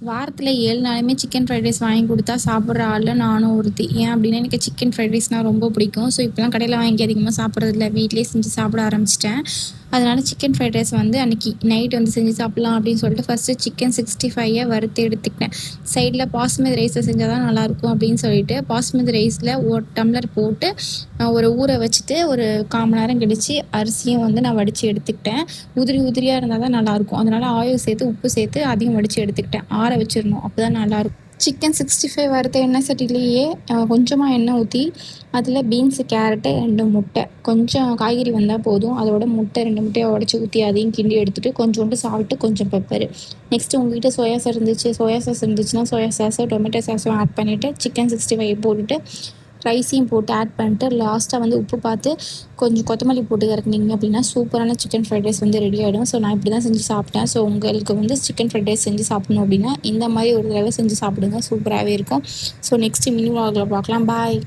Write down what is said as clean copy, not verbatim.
வாரத்தில் 7 நாளுமே chicken fried rice வாங்கி கொடுத்தா சாப்பிட்ற ஆளில் நானும் ஒருத்தி. ஏன் அப்படின்னா எனக்கு சிக்கன் ஃப்ரைட் ரைஸ்னால் ரொம்ப பிடிக்கும். ஸோ இப்போலாம் கடையில் வாங்கி அதிகமாக சாப்பிட்றதில்ல, வீட்டிலேயே செஞ்சு சாப்பிட ஆரம்பிச்சிட்டேன். அதனால் சிக்கன் ஃப்ரைட் ரைஸ் வந்து அன்றைக்கி நைட் வந்து செஞ்சு சாப்பிட்லாம் அப்படின்னு சொல்லிட்டு ஃபஸ்ட்டு சிக்கன் 65 வறுத்து எடுத்துக்கிட்டேன். சைடில் பாஸ்மதி ரைஸை செஞ்சால் தான் நல்லாயிருக்கும் அப்படின்னு சொல்லிட்டு பாஸ்மதி ரைஸில் ஒரு டம்ளர் போட்டு ஒரு ஊற வச்சுட்டு ஒரு 1/4 மணி நேரம் கழித்து அரிசியும் வந்து நான் வடித்து எடுத்துக்கிட்டேன். உதிரியாக இருந்தால் தான் நல்லாயிருக்கும். அதனால் ஆயில் சேர்த்து உப்பு சேர்த்து அதையும் வடித்து எடுத்துக்கிட்டேன். ஆற வச்சிடணும், அப்போ தான் நல்லாயிருக்கும். சிக்கன் 65 வறுத்த எண்ணெய் சட்டிலேயே கொஞ்சமாக எண்ணெய் ஊற்றி அதில் பீன்ஸு, கேரட்டு, 2 முட்டை, கொஞ்சம் காய்கறி வந்தால் போதும். அதோட முட்டை 2 முட்டையை உடச்சி ஊற்றி அதையும் கிண்டி எடுத்துகிட்டு கொஞ்சோண்டு சால்ட்டு, கொஞ்சம் பெப்பரு. நெக்ஸ்ட்டு உங்கள்கிட்ட சோயா சாஸ் இருந்துச்சுன்னா சோயா சாஸோ டொமேட்டோ சாஸோ ஆட் பண்ணிவிட்டு சிக்கன் 65 போட்டுட்டு ரைஸையும் போட்டு ஆட் பண்ணிட்டு லாஸ்ட்டாக வந்து உப்பு பார்த்து கொஞ்சம் கொத்தமல்லி போட்டு இறக்குனீங்க அப்படின்னா சூப்பரான சிக்கன் ஃப்ரைட் ரைஸ் வந்து ரெடி ஆகிடும். ஸோ நான் இப்படி தான் செஞ்சு சாப்பிட்டேன். ஸோ உங்களுக்கு வந்து சிக்கன் ஃப்ரைட் ரைஸ் செஞ்சு சாப்பிடணும் அப்படின்னா இந்த மாதிரி ஒரு தடவை செஞ்சு சாப்பிடுங்க, சூப்பராகவே இருக்கும். ஸோ நெக்ஸ்ட்டு மினி vlogல பார்க்கலாம். பாய்.